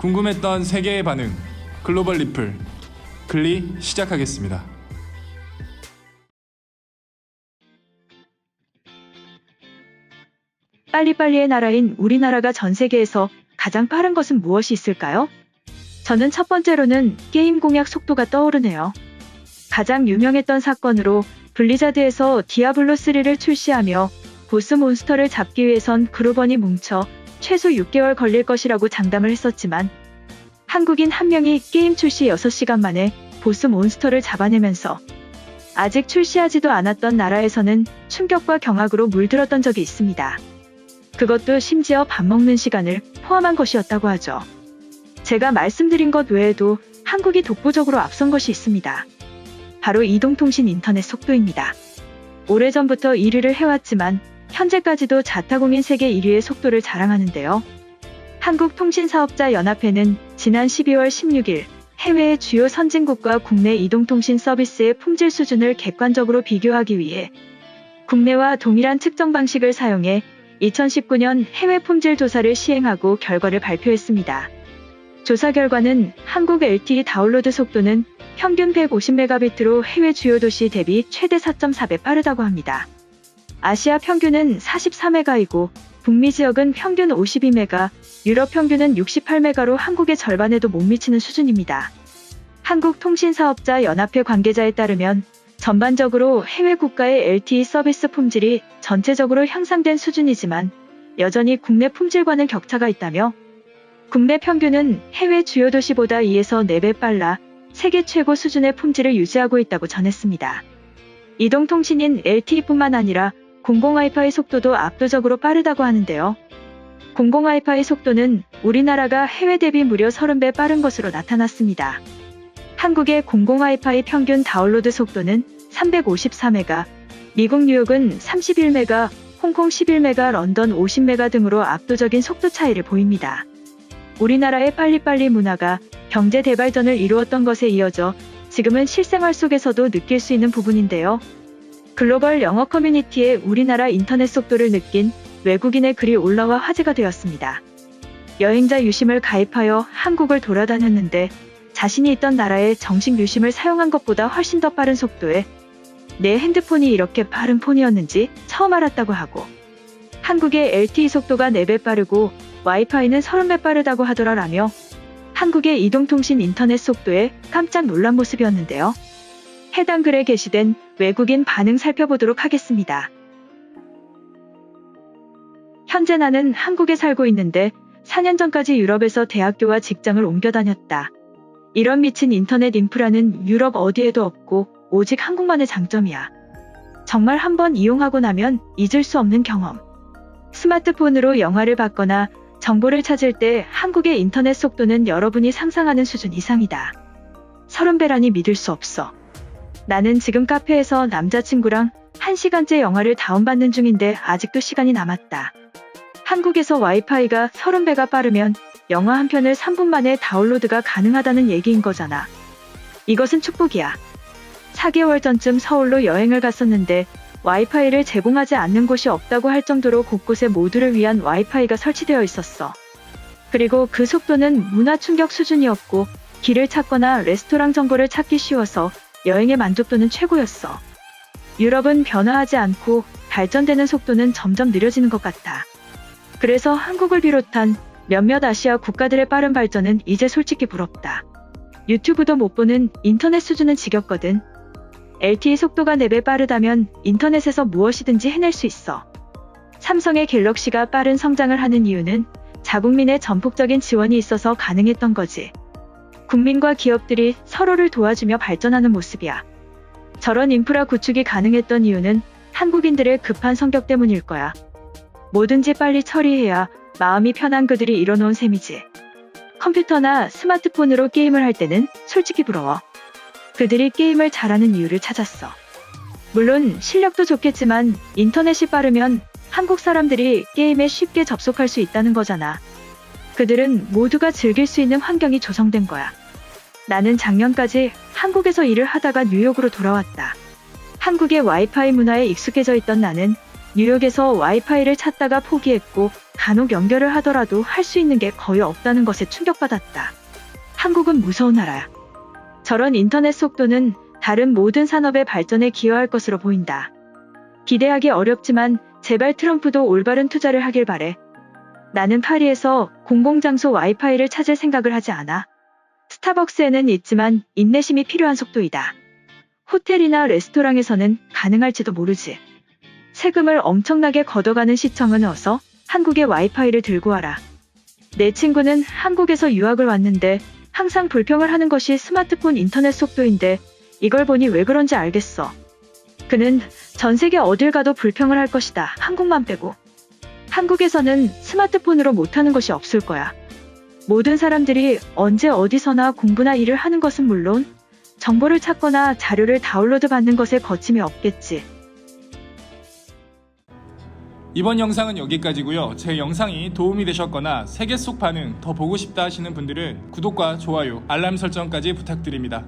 궁금했던 세계의 반응, 글로벌 리플, 글리 시작하겠습니다. 빨리빨리의 나라인 우리나라가 전 세계에서 가장 빠른 것은 무엇이 있을까요? 저는 첫 번째로는 게임 공략 속도가 떠오르네요. 가장 유명했던 사건으로 블리자드에서 디아블로3를 출시하며 보스 몬스터를 잡기 위해선 그룹원이 뭉쳐 최소 6개월 걸릴 것이라고 장담을 했었지만 한국인 한 명이 게임 출시 6시간 만에 보스 몬스터를 잡아내면서 아직 출시하지도 않았던 나라에서는 충격과 경악으로 물들었던 적이 있습니다. 그것도 심지어 밥 먹는 시간을 포함한 것이었다고 하죠. 제가 말씀드린 것 외에도 한국이 독보적으로 앞선 것이 있습니다. 바로 이동통신 인터넷 속도입니다. 오래전부터 1위를 해왔지만 현재까지도 자타공인 세계 1위의 속도를 자랑하는데요. 한국통신사업자연합회는 지난 12월 16일 해외의 주요 선진국과 국내 이동통신 서비스의 품질 수준을 객관적으로 비교하기 위해 국내와 동일한 측정 방식을 사용해 2019년 해외 품질 조사를 시행하고 결과를 발표했습니다. 조사 결과는 한국 LTE 다운로드 속도는 평균 150Mb로 해외 주요 도시 대비 최대 4.4배 빠르다고 합니다. 아시아 평균은 44Mb이고 북미 지역은 평균 52M, 유럽 평균은 68M로 한국의 절반에도 못 미치는 수준입니다. 한국통신사업자연합회 관계자에 따르면 전반적으로 해외 국가의 LTE 서비스 품질이 전체적으로 향상된 수준이지만 여전히 국내 품질과는 격차가 있다며 국내 평균은 해외 주요 도시보다 2에서 4배 빨라 세계 최고 수준의 품질을 유지하고 있다고 전했습니다. 이동통신인 LTE뿐만 아니라 공공 와이파이 속도도 압도적으로 빠르다고 하는데요. 공공 와이파이 속도는 우리나라가 해외 대비 무려 30배 빠른 것으로 나타났습니다. 한국의 공공 와이파이 평균 다운로드 속도는 354M, 미국 뉴욕은 31M, 홍콩 11M, 런던 50M 등으로 압도적인 속도 차이를 보입니다. 우리나라의 빨리빨리 문화가 경제 대발전을 이루었던 것에 이어져 지금은 실생활 속에서도 느낄 수 있는 부분인데요. 글로벌 영어 커뮤니티에 우리나라 인터넷 속도를 느낀 외국인의 글이 올라와 화제가 되었습니다. 여행자 유심을 가입하여 한국을 돌아다녔는데 자신이 있던 나라의 정식 유심을 사용한 것보다 훨씬 더 빠른 속도에 내 핸드폰이 이렇게 빠른 폰이었는지 처음 알았다고 하고 한국의 LTE 속도가 4배 빠르고 와이파이는 30배 빠르다고 하더라라며 한국의 이동통신 인터넷 속도에 깜짝 놀란 모습이었는데요. 해당 글에 게시된 외국인 반응 살펴보도록 하겠습니다. 현재 나는 한국에 살고 있는데 4년 전까지 유럽에서 대학교와 직장을 옮겨 다녔다. 이런 미친 인터넷 인프라는 유럽 어디에도 없고 오직 한국만의 장점이야. 정말 한번 이용하고 나면 잊을 수 없는 경험. 스마트폰으로 영화를 봤거나 정보를 찾을 때 한국의 인터넷 속도는 여러분이 상상하는 수준 이상이다. 30배라니 믿을 수 없어. 나는 지금 카페에서 남자친구랑 1시간째 영화를 다운받는 중인데 아직도 시간이 남았다. 한국에서 와이파이가 30배가 빠르면 영화 한 편을 3분 만에 다운로드가 가능하다는 얘기인 거잖아. 이것은 축복이야. 4개월 전쯤 서울로 여행을 갔었는데 와이파이를 제공하지 않는 곳이 없다고 할 정도로 곳곳에 모두를 위한 와이파이가 설치되어 있었어. 그리고 그 속도는 문화 충격 수준이었고 길을 찾거나 레스토랑 정보를 찾기 쉬워서 여행의 만족도는 최고였어. 유럽은 변화하지 않고 발전되는 속도는 점점 느려지는 것 같아. 그래서 한국을 비롯한 몇몇 아시아 국가들의 빠른 발전은 이제 솔직히 부럽다. 유튜브도 못 보는 인터넷 수준은 지겹거든. LTE 속도가 4배 빠르다면 인터넷에서 무엇이든지 해낼 수 있어. 삼성의 갤럭시가 빠른 성장을 하는 이유는 자국민의 전폭적인 지원이 있어서 가능했던 거지. 국민과 기업들이 서로를 도와주며 발전하는 모습이야. 저런 인프라 구축이 가능했던 이유는 한국인들의 급한 성격 때문일 거야. 뭐든지 빨리 처리해야 마음이 편한 그들이 이뤄놓은 셈이지. 컴퓨터나 스마트폰으로 게임을 할 때는 솔직히 부러워. 그들이 게임을 잘하는 이유를 찾았어. 물론 실력도 좋겠지만 인터넷이 빠르면 한국 사람들이 게임에 쉽게 접속할 수 있다는 거잖아. 그들은 모두가 즐길 수 있는 환경이 조성된 거야. 나는 작년까지 한국에서 일을 하다가 뉴욕으로 돌아왔다. 한국의 와이파이 문화에 익숙해져 있던 나는 뉴욕에서 와이파이를 찾다가 포기했고 간혹 연결을 하더라도 할 수 있는 게 거의 없다는 것에 충격받았다. 한국은 무서운 나라야. 저런 인터넷 속도는 다른 모든 산업의 발전에 기여할 것으로 보인다. 기대하기 어렵지만 제발 트럼프도 올바른 투자를 하길 바래. 나는 파리에서 공공장소 와이파이를 찾을 생각을 하지 않아. 스타벅스에는 있지만 인내심이 필요한 속도이다. 호텔이나 레스토랑에서는 가능할지도 모르지. 세금을 엄청나게 걷어가는 시청은 어서 한국의 와이파이를 들고 와라. 내 친구는 한국에서 유학을 왔는데 항상 불평을 하는 것이 스마트폰 인터넷 속도인데 이걸 보니 왜 그런지 알겠어. 그는 전 세계 어딜 가도 불평을 할 것이다. 한국만 빼고. 한국에서는 스마트폰으로 못하는 것이 없을 거야. 모든 사람들이 언제 어디서나 공부나 일을 하는 것은 물론 정보를 찾거나 자료를 다운로드 받는 것에 거침이 없겠지. 이번 영상은 여기까지고요. 제 영상이 도움이 되셨거나 세계 속 반응 더 보고 싶다 하시는 분들은 구독과 좋아요, 알람 설정까지 부탁드립니다.